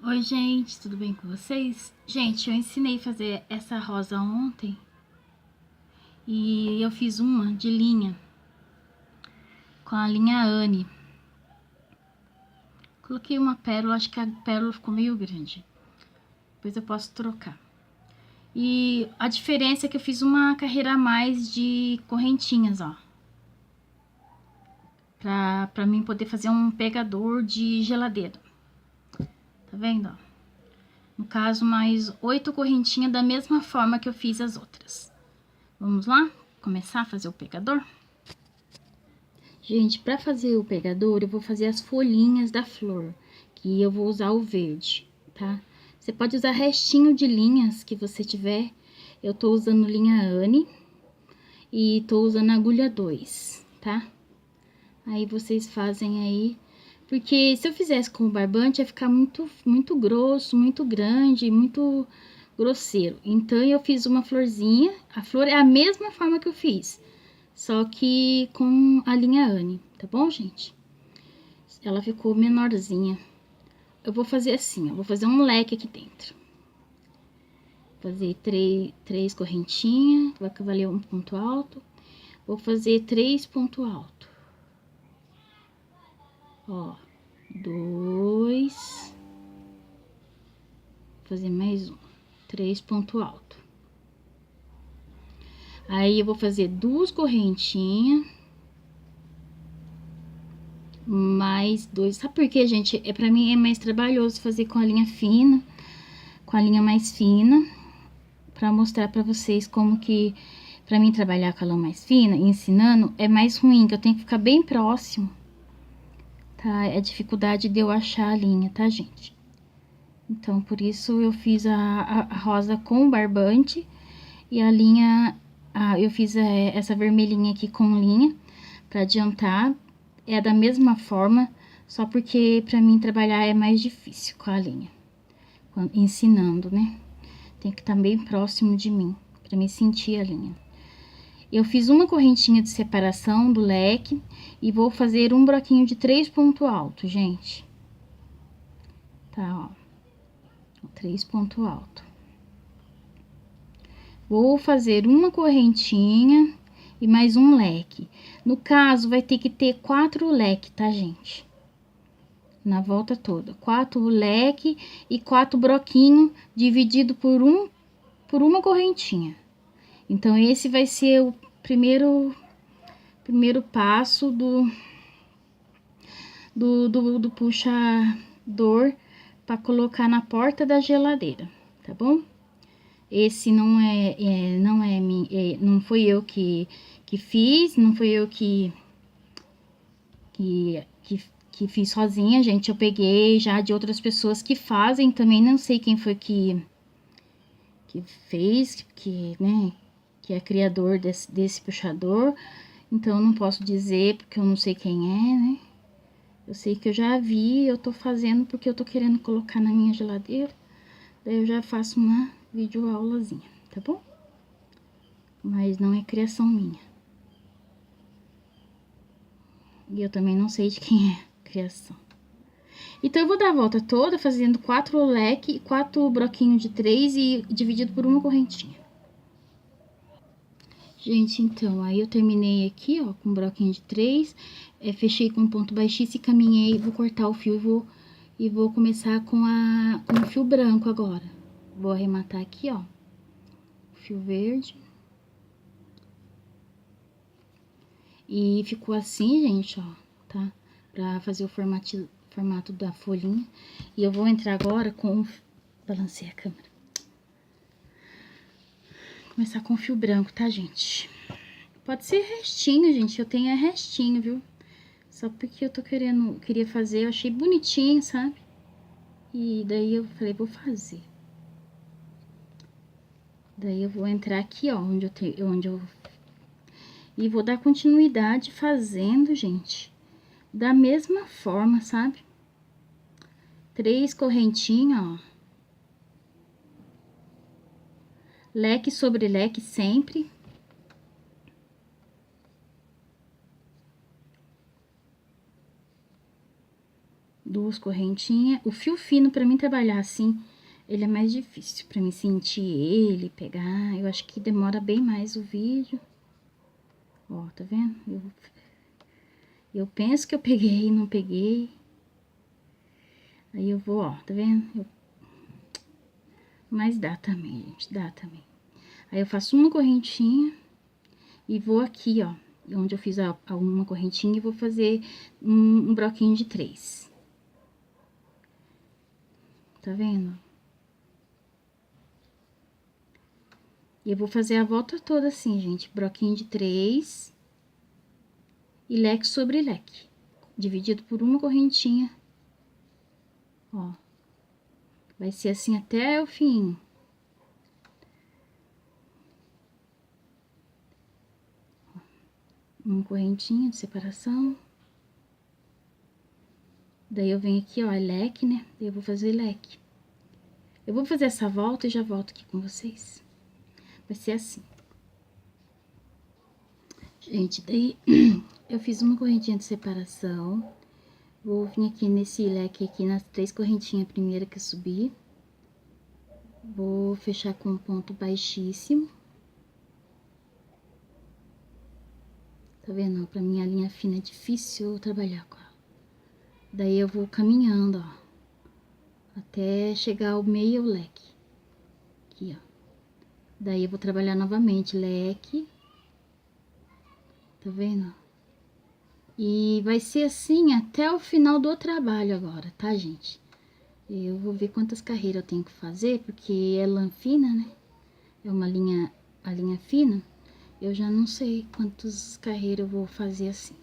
Oi, gente, tudo bem com vocês? Gente, eu ensinei a fazer essa rosa ontem e eu fiz uma de linha com a linha Anne. Coloquei uma pérola, acho que a pérola ficou meio grande. Depois eu posso trocar. E a diferença é que eu fiz uma carreira a mais de correntinhas, ó. Pra mim poder fazer um pegador de geladeira. Tá vendo, ó? No caso, mais 8 correntinhas da mesma forma que eu fiz as outras. Vamos lá? Começar a fazer o pegador? Gente, para fazer o pegador, eu vou fazer as folhinhas da flor, que eu vou usar o verde, tá? Você pode usar restinho de linhas que você tiver. Eu tô usando linha Anne e tô usando agulha 2, tá? Aí vocês fazem aí, porque se eu fizesse com o barbante ia ficar muito grosso, muito grande, muito grosseiro. Então eu fiz uma florzinha, a flor é a mesma forma que eu fiz, só que com a linha Anne, tá bom, gente? Ela ficou menorzinha. Eu vou fazer assim, ó, vou fazer um leque aqui dentro. Fazer três correntinhas, vai valer um ponto alto. Vou fazer 3 pontos altos. Ó, 2. Vou fazer mais um. 3 pontos altos. Aí, eu vou fazer 2 correntinhas. Mais 2. Sabe por quê, gente? Pra mim é mais trabalhoso fazer com a linha fina. Com a linha mais fina. Pra mostrar pra vocês como que... Pra mim trabalhar com a lã mais fina, ensinando, é mais ruim, que eu tenho que ficar bem próximo. Tá? É a dificuldade de eu achar a linha, tá, gente? Então, por isso eu fiz a rosa com barbante e a linha... eu fiz essa vermelhinha aqui com linha, pra adiantar. É da mesma forma, só porque pra mim trabalhar é mais difícil com a linha. Ensinando, né? Tem que estar bem próximo de mim, pra me sentir a linha. Eu fiz uma correntinha de separação do leque e vou fazer um broquinho de 3 pontos altos, gente. Tá, ó. 3 pontos altos. Vou fazer uma correntinha e mais um leque. No caso, vai ter que ter 4 leques, tá, gente? Na volta toda. 4 leque e 4 broquinhos dividido por uma correntinha. Então, esse vai ser o primeiro passo do puxador para colocar na porta da geladeira, tá bom? Esse não foi eu que fiz, não foi eu que fiz sozinha, gente. Eu peguei já de outras pessoas que fazem também, não sei quem foi que fez, né, que é criador desse puxador. Então, eu não posso dizer porque eu não sei quem é, né? Eu sei que eu já vi, eu tô fazendo porque eu tô querendo colocar na minha geladeira. Daí eu já faço uma videoaulazinha, tá bom? Mas não é criação minha. E eu também não sei de quem é criação. Então, eu vou dar a volta toda fazendo 4 leque, 4 broquinhos de 3 e dividido por uma correntinha. Gente, então, aí eu terminei aqui, ó, com um broquinho de 3, fechei com um ponto baixíssimo e caminhei, vou cortar o fio e vou começar com o fio branco agora. Vou arrematar aqui, ó, o fio verde. E ficou assim, gente, ó, tá? Pra fazer o formato da folhinha. E eu vou entrar agora com... Balancei a câmera. Começar com o fio branco, tá, gente? Pode ser restinho, gente, eu tenho restinho, viu? Só porque eu queria fazer, eu achei bonitinho, sabe? E daí eu falei, vou fazer. Daí eu vou entrar aqui, ó, onde eu... E vou dar continuidade fazendo, gente, da mesma forma, sabe? 3 correntinhas, ó. Leque sobre leque sempre. duas correntinhas. O fio fino, pra mim trabalhar assim, ele é mais difícil. Pra mim sentir ele, pegar, eu acho que demora bem mais o vídeo. Ó, tá vendo? Eu penso que eu peguei e não peguei. Aí eu vou, ó, tá vendo? Mas dá também, gente, dá também. Aí eu faço uma correntinha e vou aqui, ó, onde eu fiz uma correntinha, e vou fazer um broquinho de 3. Tá vendo? E eu vou fazer a volta toda assim, gente, broquinho de 3 e leque sobre leque, dividido por uma correntinha, ó. Vai ser assim até o fim. Uma correntinha de separação. Daí eu venho aqui, ó, leque, né? Daí eu vou fazer leque. Eu vou fazer essa volta e já volto aqui com vocês. Vai ser assim. Gente, daí eu fiz uma correntinha de separação. Vou vir aqui nesse leque aqui, nas 3 correntinhas primeira que eu subi. Vou fechar com um ponto baixíssimo. Tá vendo? Pra mim a linha fina é difícil eu trabalhar com ela. Daí eu vou caminhando, ó, até chegar ao meio leque. Aqui, ó. Daí eu vou trabalhar novamente leque. Tá vendo? E vai ser assim até o final do trabalho agora, tá, gente? Eu vou ver quantas carreiras eu tenho que fazer, porque é lã fina, né? É a linha fina. Eu já não sei quantas carreiras eu vou fazer assim.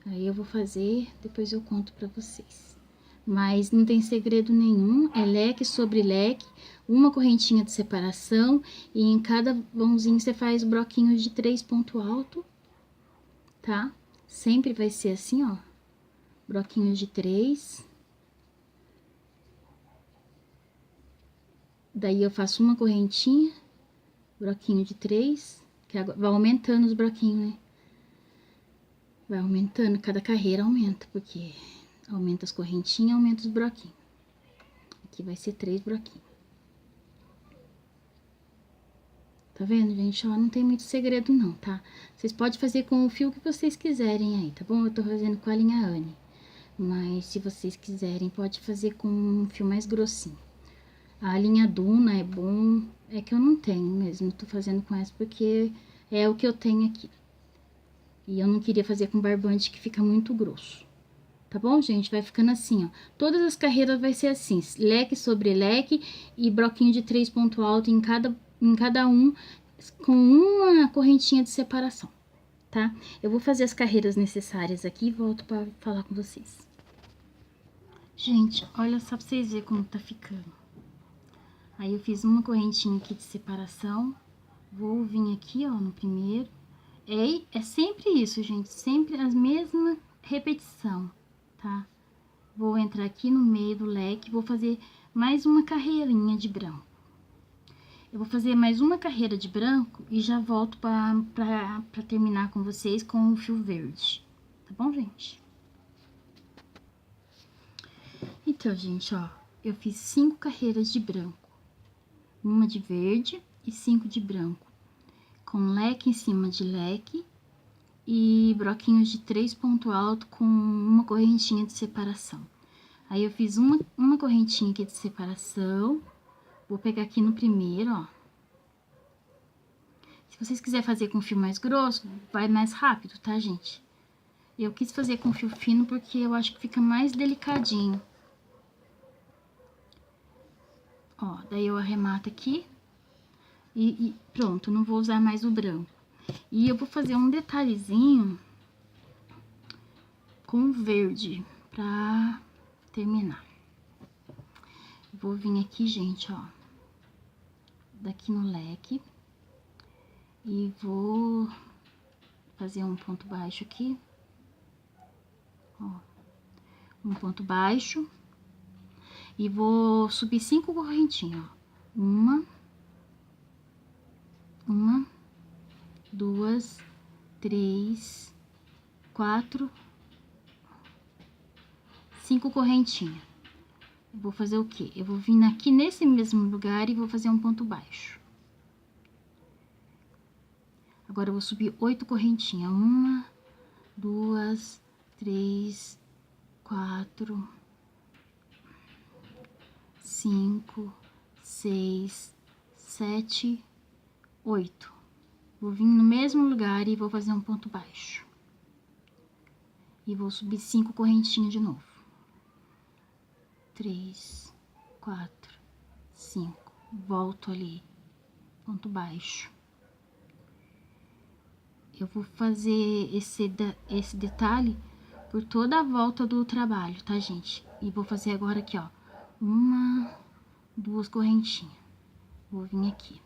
Aí eu vou fazer, depois eu conto pra vocês. Mas não tem segredo nenhum, é leque sobre leque, uma correntinha de separação, e em cada vãozinho você faz broquinhos de 3 pontos altos, tá? Sempre vai ser assim, ó, broquinhos de 3. Daí eu faço uma correntinha, broquinho de 3, que vai aumentando os broquinhos, né? Vai aumentando, cada carreira aumenta, porque aumenta as correntinhas, aumenta os broquinhos. Aqui vai ser 3 broquinhos. Tá vendo, gente? Ó, não tem muito segredo não, tá? Vocês podem fazer com o fio que vocês quiserem aí, tá bom? Eu tô fazendo com a linha Anne. Mas se vocês quiserem, pode fazer com um fio mais grossinho. A linha Duna é bom, é que eu não tenho mesmo, tô fazendo com essa porque é o que eu tenho aqui. E eu não queria fazer com barbante que fica muito grosso. Tá bom, gente? Vai ficando assim, ó. Todas as carreiras vai ser assim, leque sobre leque e broquinho de 3 pontos altos em cada um, com uma correntinha de separação, tá? Eu vou fazer as carreiras necessárias aqui e volto pra falar com vocês. Gente, olha só pra vocês verem como tá ficando. Aí eu fiz uma correntinha aqui de separação, vou vir aqui, ó, no primeiro. É sempre isso, gente, sempre as mesmas repetição, tá? Vou entrar aqui no meio do leque, vou fazer mais uma carreirinha de branco. Eu vou fazer mais uma carreira de branco e já volto pra terminar com vocês com o fio verde, tá bom, gente? Então, gente, ó, eu fiz 5 carreiras de branco, uma de verde e 5 de branco, com leque em cima de leque e broquinhos de 3 pontos altos com uma correntinha de separação. Aí eu fiz uma correntinha aqui de separação, vou pegar aqui no primeiro, ó. Se vocês quiserem fazer com fio mais grosso, vai mais rápido, tá, gente? Eu quis fazer com fio fino porque eu acho que fica mais delicadinho. Ó, daí eu arremato aqui e pronto, não vou usar mais o branco. E eu vou fazer um detalhezinho com verde pra terminar. Vou vir aqui, gente, ó, daqui no leque e vou fazer um ponto baixo aqui, ó, um ponto baixo e vou subir 5 correntinhas, ó, uma, 2, 3, 4, 5 correntinhas. Eu vou fazer o quê? Eu vou vir aqui nesse mesmo lugar e vou fazer um ponto baixo. Agora, eu vou subir 8 correntinhas. 1, 2, 3, 4, 5, 6, 7, 8. Vou vir no mesmo lugar e vou fazer um ponto baixo. E vou subir 5 correntinhas de novo. 3, 4, 5. Volto ali, ponto baixo. Eu vou fazer esse detalhe por toda a volta do trabalho, tá, gente? E vou fazer agora aqui, ó. 1, 2 correntinhas. Vou vir aqui.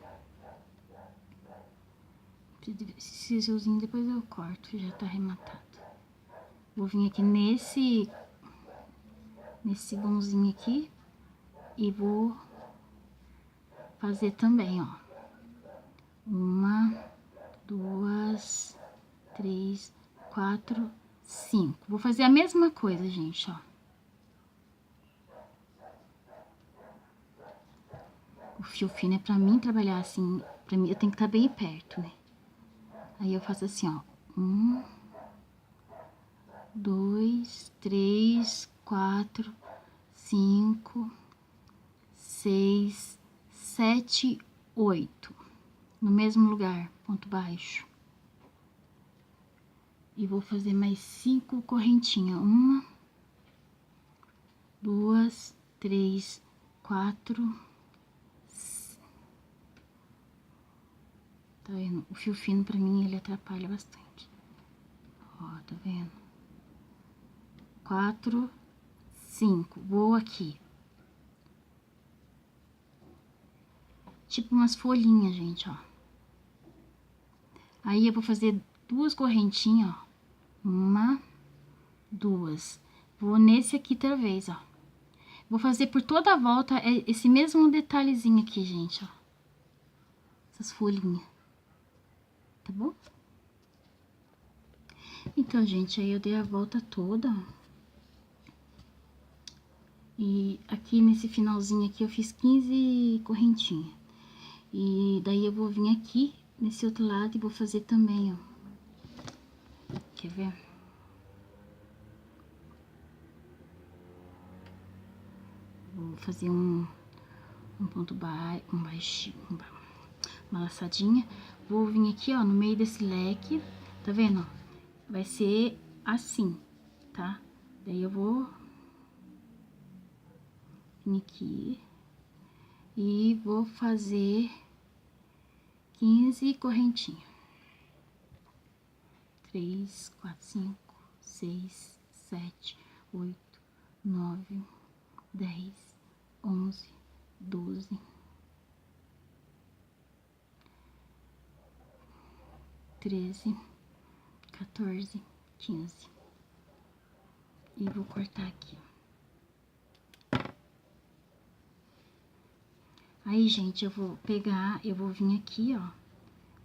Esse fiozinho depois eu corto, já tá arrematado. Vou vir aqui nesse vãozinho aqui e vou fazer também, ó. 1, 2, 3, 4, 5. Vou fazer a mesma coisa, gente, ó. O fio fino é pra mim trabalhar assim, pra mim eu tenho que estar bem perto, né? Aí eu faço assim, ó. 1, 2, 3, 4, 5, 6, 7, 8. No mesmo lugar, ponto baixo. E vou fazer mais 5 correntinhas. 1, 2, 3, 4. Tá vendo? O fio fino pra mim ele atrapalha bastante. Ó, tá vendo? 4, 5. Vou aqui. Tipo umas folhinhas, gente, ó. Aí eu vou fazer 2 correntinhas, ó. 1, 2. Vou nesse aqui outra vez, ó. Vou fazer por toda a volta esse mesmo detalhezinho aqui, gente, ó. Essas folhinhas. Tá bom? Então, gente, aí eu dei a volta toda, ó. E aqui nesse finalzinho aqui eu fiz 15 correntinhas. E daí eu vou vir aqui nesse outro lado e vou fazer também, ó. Quer ver? Vou fazer um ponto baixo, uma laçadinha. Vou vir aqui, ó, no meio desse leque, tá vendo, ó? Vai ser assim, tá? Daí eu vou vir aqui e vou fazer 15 correntinhas. 3, 4, 5, 6, 7, 8, 9, 10, 11, 12, 13, 14, 15. E vou cortar aqui. Aí, gente, eu vou pegar, eu vou vir aqui, ó.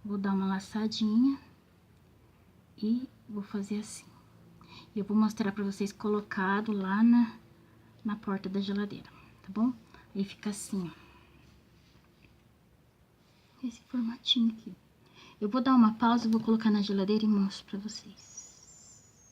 Vou dar uma laçadinha e vou fazer assim. E eu vou mostrar pra vocês colocado lá na porta da geladeira, tá bom? Aí fica assim, ó. Esse formatinho aqui. Eu vou dar uma pausa, vou colocar na geladeira e mostro pra vocês.